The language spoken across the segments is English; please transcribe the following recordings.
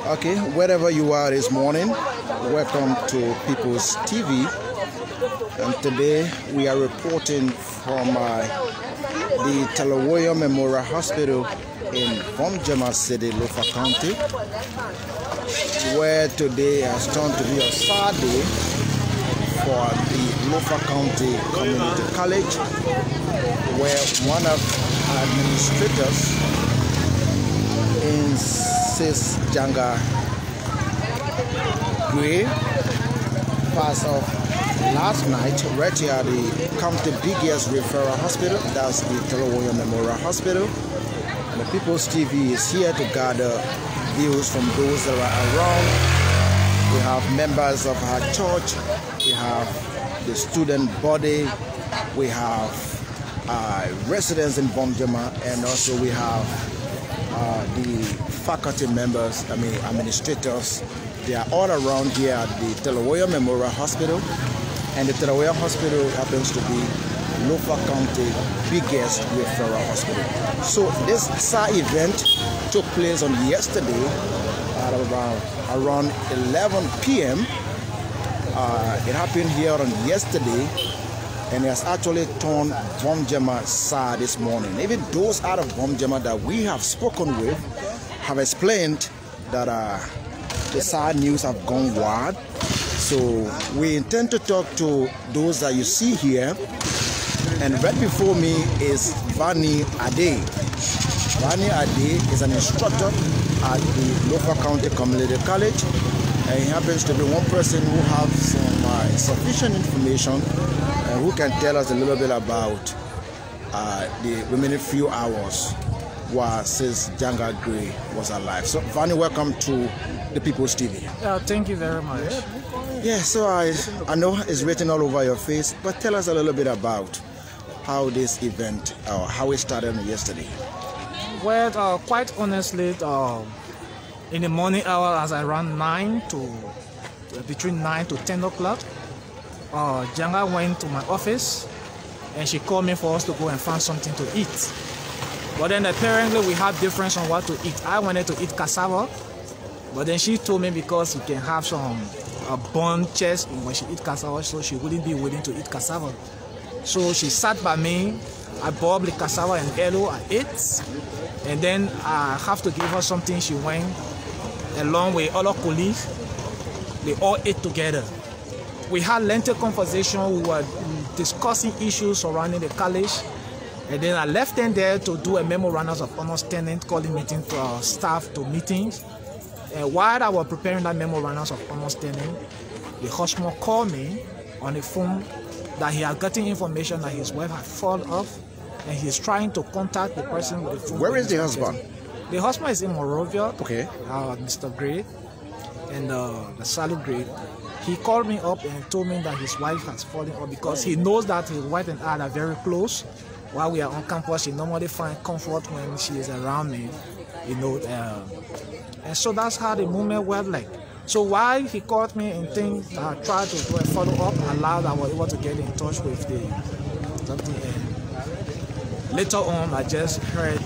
Okay, wherever you are this morning, welcome to People's TV. And today we are reporting from the Talawoyo Memorial Hospital in Voinjama City, Lofa County, where today has turned to be a sad day for the Lofa County Community College, where one of our administrators Voinjama Gray passed off last night right here at the county biggest referral hospital, that's the Talawoyo Memorial Hospital. And the People's TV is here to gather views from those that are around. We have members of our church, we have the student body, we have residents in Voinjama, and also we have the faculty members, administrators. They are all around here at the Talawoyo Memorial Hospital, and the Talawoyo Hospital happens to be Lofa County biggest referral hospital. So this SAR event took place on yesterday at around 11 p.m. It happened here on yesterday, and it has actually turned Voinjama SAR this morning. Even those out of Voinjama that we have spoken with have explained that the SAR news have gone wild. So we intend to talk to those that you see here. And right before me is Vani Ade. Vani Ade is an instructor at the Lofa County Community College. And he happens to be one person who has some sufficient information and who can tell us a little bit about the remaining few hours while Voinjama Gray was alive. So Vani, welcome to the People's TV. Yeah, thank you very much. Yeah, so I know it's written all over your face, but tell us a little bit about how this event, how it started yesterday. Well, quite honestly, in the morning hours, around between 9 to 10 o'clock, Janga went to my office and she called me for us to go and find something to eat. But then apparently we have difference on what to eat. I wanted to eat cassava, but then she told me because you can have some bone chest when she eat cassava, so she wouldn't be willing to eat cassava. So she sat by me, I boiled the cassava and yellow, I ate, and then I have to give her something. She went along with other colleagues, they all ate together. We had lengthy conversation, we were discussing issues surrounding the college, and then I left them there to do a memorandum of understanding, calling meeting for staff to meetings. And while I was preparing that memorandum of understanding, the husband called me on the phone that he had gotten information that his wife had fallen off, and he's trying to contact the person with the phone. Where is the husband? The husband is in Morovia. Okay. Mr. Gray and the Salute Gray. He called me up and told me that his wife has fallen off because he knows that his wife and I are very close. While we are on campus, she normally finds comfort when she is around me, you know. And so that's how the movement went like. So while he called me and things, I tried to do a follow-up, allowed I was able to get in touch with something. And later on, I just heard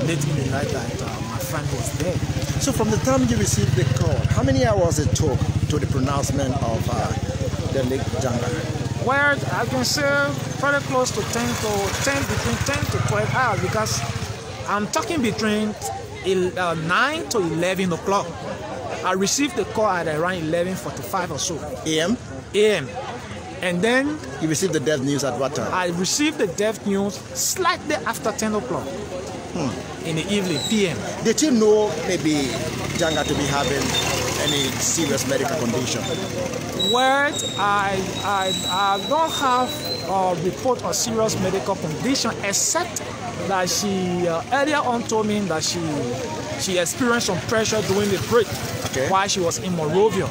late in the night that my friend was dead. So from the time you received the call, how many hours it took to the pronouncement of the late Voinjama? Well, I can say very close to between 10 to 12 hours, because I'm talking between 9 to 11 o'clock. I received the call at around 11:45 or so. AM? AM. And then you received the death news at what time? I received the death news slightly after 10 o'clock in the evening, PM. Did you know maybe Voinjama to be having any serious medical condition? Well, I don't have a report of serious medical condition, except that she earlier on told me that she experienced some pressure during the break while she was in Morovia.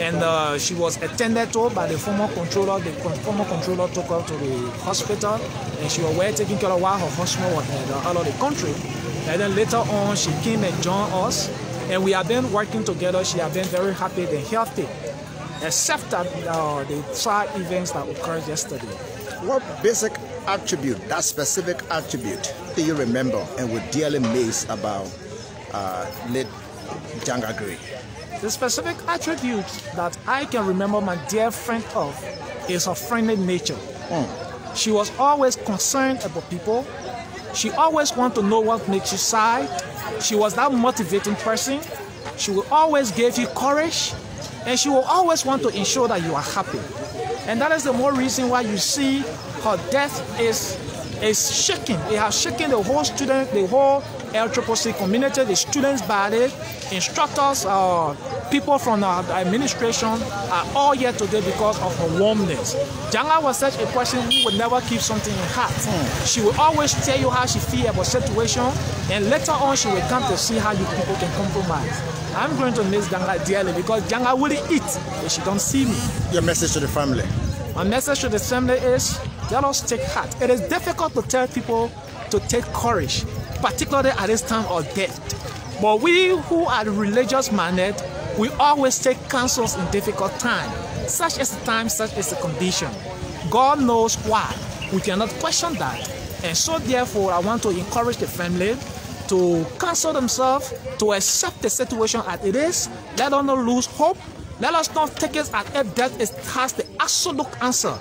And she was attended to by the former controller. The former controller took her to the hospital, and she was well taken care of while her husband was out of the country. And then later on, she came and joined us, and we have been working together. She has been very happy and healthy, except that the sad events that occurred yesterday. What basic attribute, that specific attribute, do you remember and would dearly miss about late Janga Gray? The specific attribute that I can remember my dear friend of is her friendly nature. She was always concerned about people. She always wanted to know what makes you sad. She was that motivating person. She will always give you courage, and she will always want to ensure that you are happy. And that is the more reason why you see her death is shaking. It has shaken the whole LCCC community, the students' body, instructors, people from the administration are all here today because of her warmness. Janga was such a person who would never keep something in heart. She will always tell you how she feels about situation, and later on she will come to see how you people can compromise. I'm going to miss Janga dearly because Janga will eat if she don't see me. Your message to the family? My message to the family is, let us take heart. It is difficult to tell people to take courage, particularly at this time of death. But we who are religious minded, we always take counsels in difficult times. Such is the time, such is the condition. God knows why. We cannot question that. And so therefore, I want to encourage the family to counsel themselves, to accept the situation as it is. Let us not lose hope. Let us not take it as if death has the absolute answer.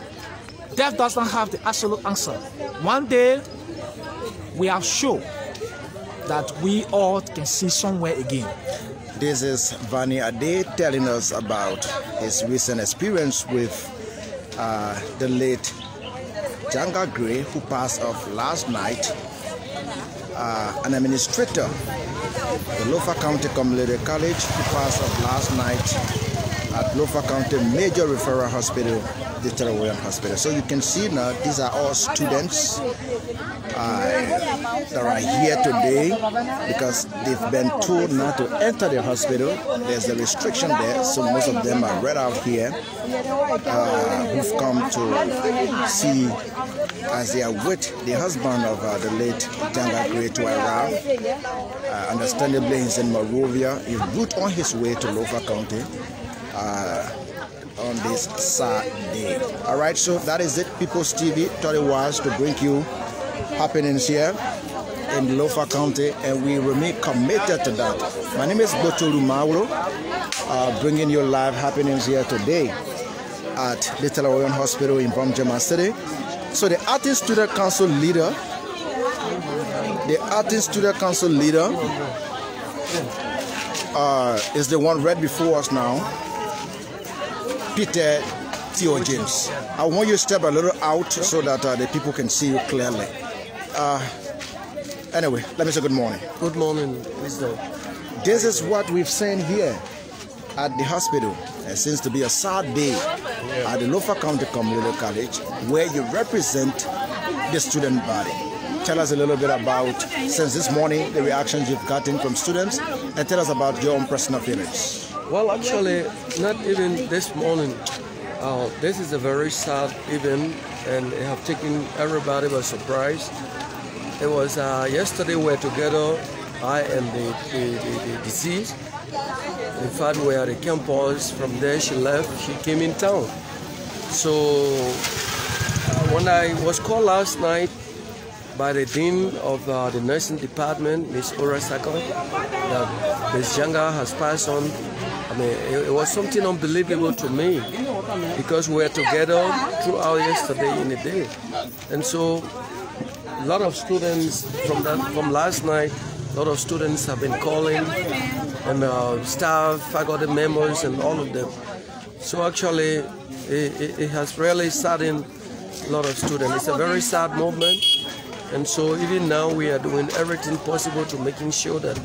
Death doesn't have the absolute answer. One day, we are sure that we all can see somewhere again. This is Vani Ade telling us about his recent experience with the late Janga Gray, who passed off last night, an administrator, the Lofa County Community College, who passed off last night at Lofa County Major Referral Hospital, the Teraworian Hospital. So you can see now, these are all students that are here today because they've been told not to enter the hospital. There's a restriction there, so most of them are right out here who've come to see as they are with the husband of the late Janga Gray to arrive. Understandably, he's in Monrovia. He's route on his way to Lofa County on this Saturday. All right, so that is it. People's TV thought it was to bring you happenings here in Lofa County, and we remain committed to that. My name is Botolu Mauro, bringing you live happenings here today at the Teraworian Hospital in Voinjama City. So the Acting Student Council leader, is the one right before us now, Peter Theo James. I want you to step a little out so that the people can see you clearly. Anyway, let me say good morning. Good morning, Mr. This is what we've seen here at the hospital. It seems to be a sad day at the Lofa County Community College, where you represent the student body. Tell us a little bit about, since this morning, the reactions you've gotten from students, and tell us about your own personal feelings. Well, actually, not even this morning. This is a very sad event, and it have taken everybody by surprise. It was yesterday we were together, I and the deceased. In fact, we were at the campus. From there, she left. She came in town. So when I was called last night by the dean of the nursing department, Ms. Ora Saka, that Ms. Janga has passed on, I mean, it was something unbelievable to me because we were together throughout yesterday in the day. And so a lot of students from last night, a lot of students have been calling, and staff, faculty members, and all of them. So actually, it has really saddened a lot of students. It's a very sad moment. And so even now we are doing everything possible to making sure that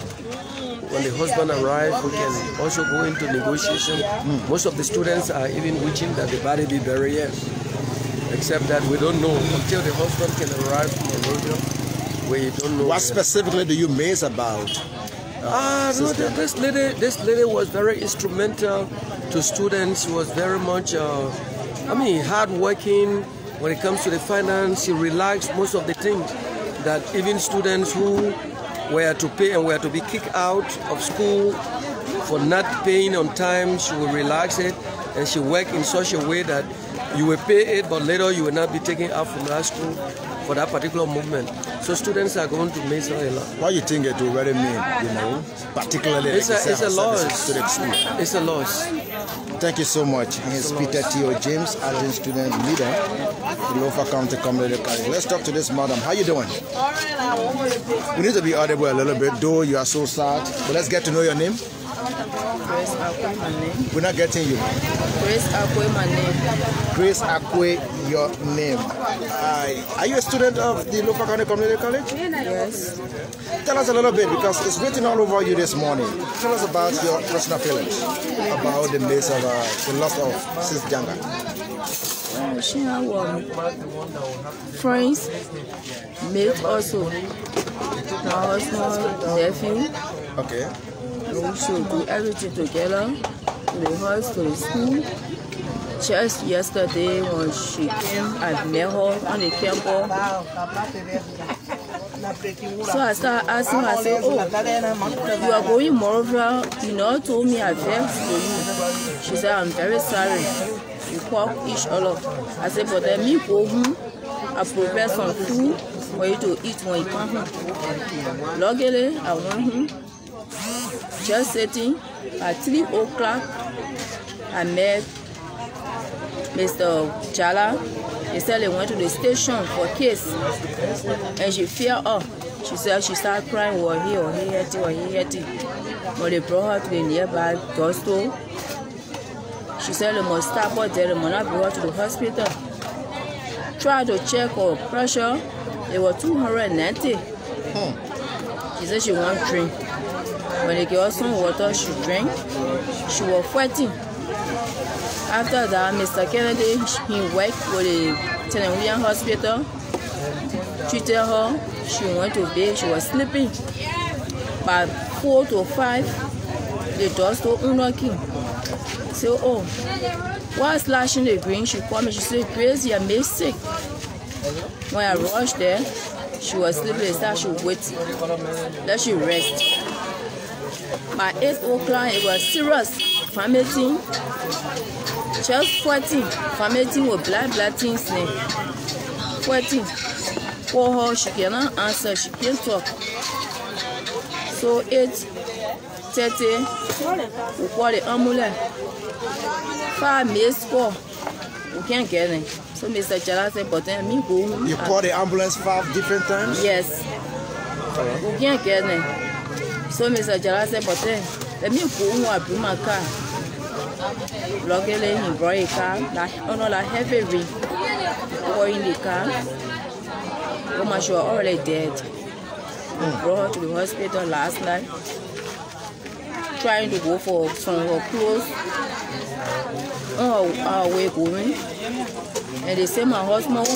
when the husband arrives, we can also go into negotiation. Most of the students are even wishing that the body be buried here. Except that we don't know until the husband can arrive from Monrovia. We don't know. What specifically do you miss about? No, this lady was very instrumental to students. She was very much, hardworking. When it comes to the finance, she relaxed most of the things that even students who were to pay and were to be kicked out of school for not paying on time, she will relax it, and she worked in such a way that you will pay it, but later you will not be taken out from that school for that particular movement. So students are going to miss her a lot. What do you think it will really mean, particularly it's a loss to the school? It's a loss. Thank you so much. He's Peter T.O. James, acting student leader at Lofa County Community College. Let's talk to this madam. How you doing? We need to be audible a little bit, though you are so sad. But let's get to know your name. Grace Akwe, my name. We're not getting you. Grace Akwe, my name. Grace Akwe, your name. Are you a student of the Lofa County Community College? Yes. Tell us a little bit, because it's written all over you this morning. Tell us about your personal feelings about the loss of Sis Janga. She had friends, mates also. My husband, nephew. Okay. We should do everything together, to the house, to the school. Just yesterday when she came, I met her on the campus. So I started asking her, I said, oh, you are going Moreover, you know, told me I vexed for you. She said, I'm very sorry. We call each other. I said, but let me go home. I prepare some food for you to eat when you come home. Luckily, I went home. Just sitting at 3 o'clock, I met Mr. Jala. They said they went to the station for a case, and she feared up. She said she started crying, or he had it. When they brought her to the nearby drugstore, she said they must stop her there, they must not bring her to the hospital. Tried to check her pressure, it was 290. She said she won't drink. When they gave her some water, she drank. She was fighting. After that, Mr. Kennedy, he worked with the Tenerian Hospital, treated her. She went to bed, she was sleeping. By 4 to 5, the doctor unlocking. So, oh, while slashing the green, she called me, she said, Grace, you're made sick. When I rushed there, she was sleeping, they started, she wait. Let she rest. By 8 o'clock, it was serious vomiting. Just 14, vomiting with black things. 14. For her, she cannot answer, she can't talk. So 8:30, we call the ambulance. 5 minutes call, we can't get it. So Mr. Jala said, but then me go home. You call the ambulance 5 different times? Yes. We can't get it. So Mr. Jala said, but then let me go home, I bring my car. Luckily, he brought a car, like heavy rain. Pour in the car. Woman, she was already dead. We brought her to the hospital last night, trying to go for some of her clothes on our way going. And they say my husband,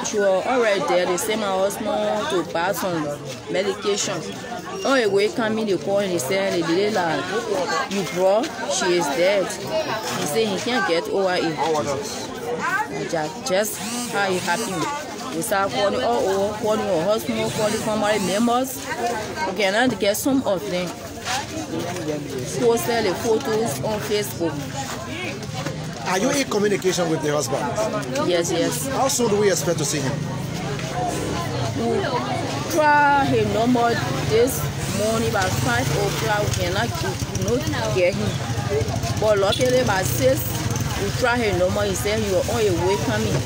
she was already dead. They say my husband to buy some medication. On the way coming, they call and they say, they did like, you brought, she is dead. He said he can't get over it. Just how it happened. We start calling all over, calling her husband, calling family members. We cannot get some of them. Post the photos on Facebook. Are you in communication with the husband? Yes, yes. How soon do we expect to see him? We try his number this morning by 5 o'clock. We cannot get him. But luckily by 6, we try his number. He said he was on his way coming.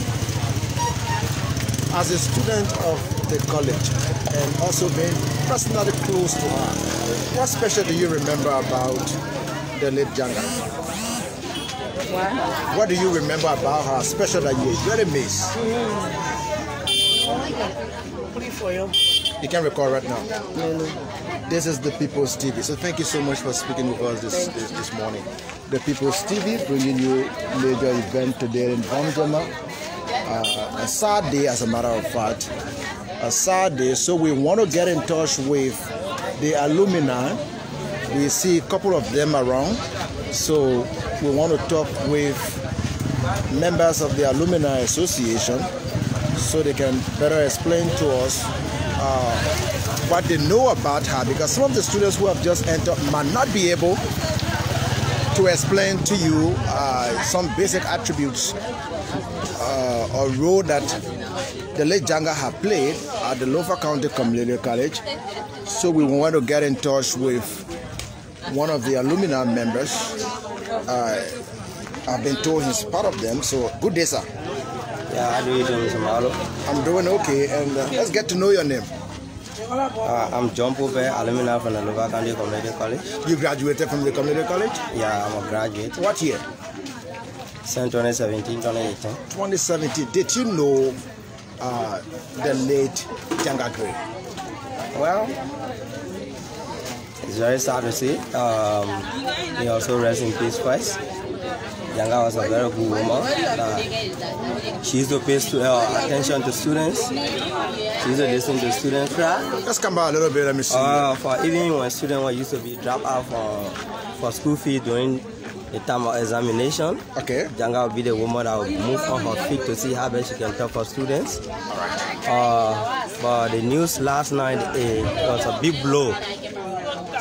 As a student of the college and also being personally close to her, what special do you remember about the late Janga? What do you remember about her special that you really miss? You can't recall right now? No. This is the People's TV. So thank you so much for speaking with us this morning. The People's TV bringing you major event today in Voinjama. A sad day, as a matter of fact. A sad day. So we want to get in touch with the alumni. We see a couple of them around. So we want to talk with members of the Alumni Association so they can better explain to us what they know about her, because some of the students who have just entered might not be able to explain to you some basic attributes or role that the late Janga had played at the Lofa County Community College. So we want to get in touch with one of the alumni members. I've been told he's part of them. So good day, sir. Yeah, how do you do, Mr. Malo? I'm doing okay, and let's get to know your name. I'm John Pope, alumni from the Lofa County Community College. You graduated from the community college? Yeah, I'm a graduate. What year? Since 2017, 2018. 2017. Did you know the late Janga Gray? Well, it's very sad to see. He also rests in peace first. Janga was a very good woman. She used to pay attention to students. She used to listen to students cry. Let's come back a little bit, let me see. For even when students used to be dropped out for school fee during the time of examination, okay. Janga would be the woman that would move on her feet to see how best she can talk for students. But the news last night, it was a big blow.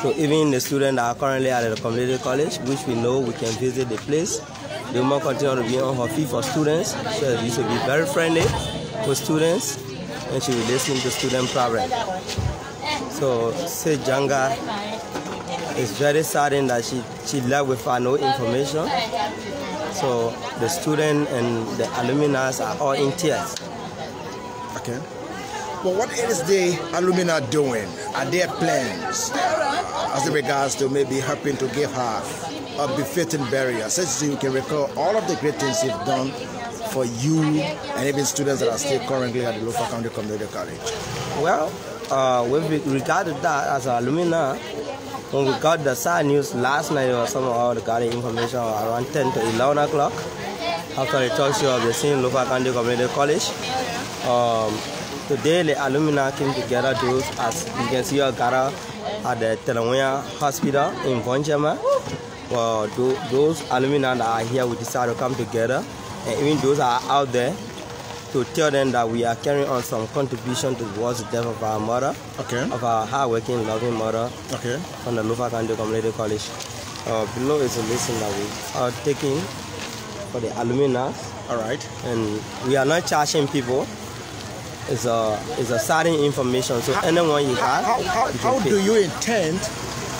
So even the students that are currently at the community college, which we know we can visit the place, the woman continue to be on her feet for students. So she used to be very friendly with students, and she will listen to student problems. So say Janga, it's very saddening that she left without no information. So the student and the alumni are all in tears. Okay. Well, what is the alumni doing? Are there plans as regards to maybe helping to give her a befitting burial, such that you can recall all of the great things you've done for you and even students that are still currently at the Lofa County Community College? Well, with regard to that, as an alumni, when we got the sad news last night, or some of our gathered information around 10 to 11 o'clock, after the talk show of the same Lofa County Community College. Today, the alumni came together, those, as you can see, gathered at the Telangana Hospital in Voinjama. Well, those alumni that are here, we decided to come together, and even those that are out there, to tell them that we are carrying on some contribution towards the death of our mother, okay, of our hard-working, loving mother, okay, from the Lofa County Community College. Below is a list that we are taking for the alumni. All right. And we are not charging people. It's a certain information. So anyone you have, how do you intend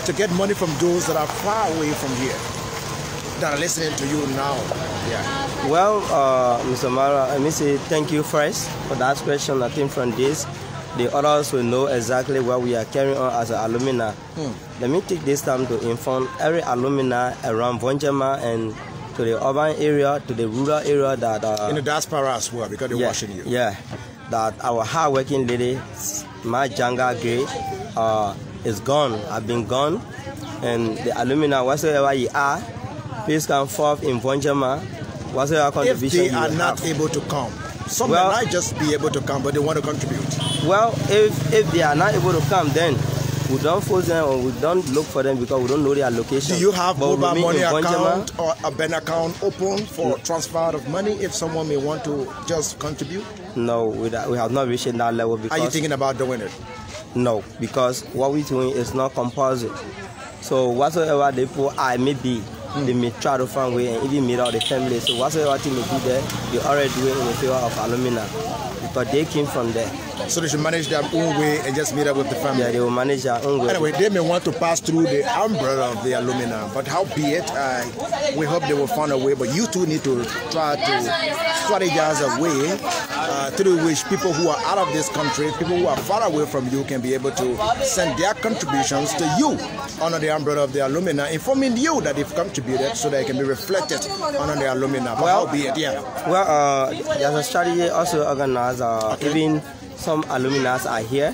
to get money from those that are far away from here, that are listening to you now? Yeah. Well, Mr. Mara, let me say thank you first for that question. I think from this, the others will know exactly what we are carrying on as an alumni. Let me take this time to inform every alumni around Voinjama and to the urban area, to the rural area that in the diaspora as well, because they're watching you. Yeah, that our hard-working lady, my Janga Gray, is gone. I've been gone, and the alumni, whatsoever you are, please come forth in Voinjama. Whatsoever contribution if they are not able to come, some might just be able to come, but they want to contribute. Well, if they are not able to come, then we don't force them or we don't look for them because we don't know their location. Do you have mobile money account or a bank account open for transfer of money if someone may want to just contribute? No, we have not reached that level. Because, are you thinking about doing it? No, because what we're doing is not compulsory. So whatsoever the people I may be, they may try to find way and even meet out the family. So whatsoever thing they do there, they already do it in the favor of alumni. Because they came from there. So they should manage their own way and just meet up with the family? Yeah, they will manage their own way. Anyway, they may want to pass through the umbrella of the alumni, but how be it, we hope they will find a way. But you two need to try to strategize a way through which people who are out of this country, people who are far away from you, can be able to send their contributions to you under the umbrella of the alumni, informing you that they've contributed so that it can be reflected under the alumni. But how be it, yeah. Well, there's a strategy also organized, even some alumni are here.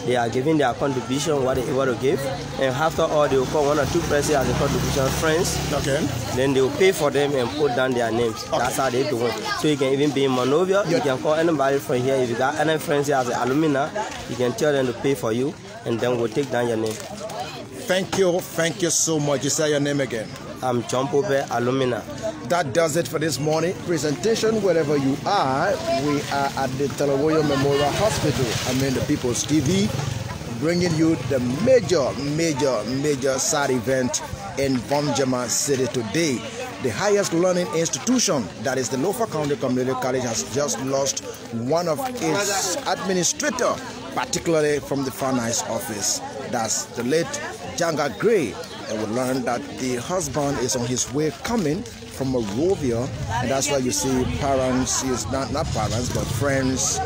They are giving their contribution, what they able to give, and after all, they will call one or two persons as a contribution friends. Okay. Then they will pay for them and put down their names. Okay. That's how they do it. So you can even be in Monrovia. You can call anybody from here. If you got any friends here as an alumni, you can tell them to pay for you, and then we'll take down your name. Thank you so much. You say your name again. I'm John Pope, alumni. That does it for this morning presentation. Wherever you are, we are at the Telangana Memorial Hospital. The People's TV, bringing you the major sad event in Voinjama City today. the highest learning institution, that is the Lofa County Community College, has just lost one of its administrators, particularly from the finance office. That's the late Janga Gray. And we learned that the husband is on his way coming from Monrovia, and that's why you see parents, is not parents, but friends,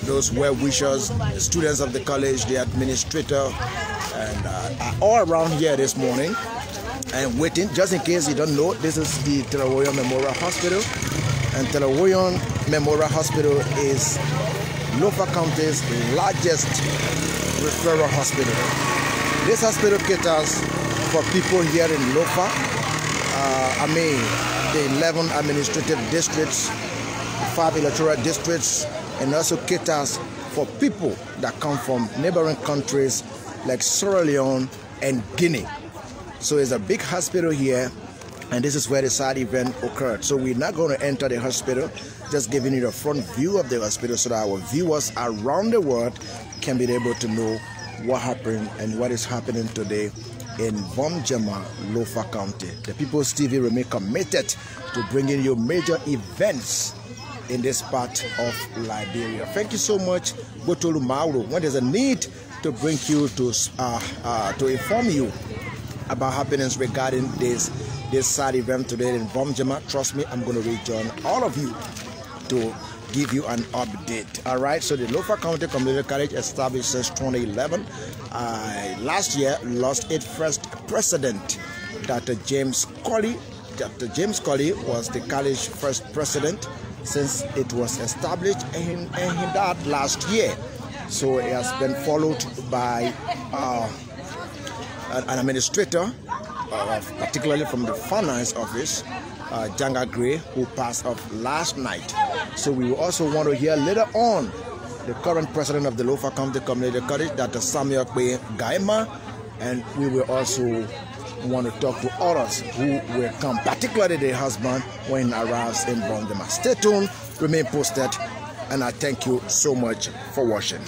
those well-wishers, the students of the college, the administrator, and are all around here this morning and waiting. Just in case you don't know, this is the Telewoyon Memorial Hospital, and Telewoyon Memorial Hospital is Lofa County's largest referral hospital. This hospital caters for people here in Lofa. The 11 administrative districts, 5 electoral districts, and also caters for people that come from neighboring countries like Sierra Leone and Guinea. So it's a big hospital here, and this is where the sad event occurred. So we're not going to enter the hospital, just giving you the front view of the hospital so that our viewers around the world can be able to know what happened and what is happening today in Voinjama, Lofa County. The People's TV remain committed to bringing you major events in this part of Liberia. Thank you so much, Botolu Mauro. When there's a need to bring you to inform you about happenings regarding this sad event today in Voinjama, trust me, I'm going to rejoin all of you to give you an update. All right, so the Lofa County Community College, established since 2011, last year lost its first president, Dr. James Colley. Dr. James Colley was the college's first president since it was established, and he died last year. So it has been followed by an administrator, particularly from the finance office, Janga Gray, who passed off last night. So we will also want to hear later on the current president of the Lofa County Community College, Dr. Samuel Kwe Gaima, and we will also want to talk to others who will come, particularly the husband, when he arrives in Voinjama. Stay tuned, remain posted, and I thank you so much for watching.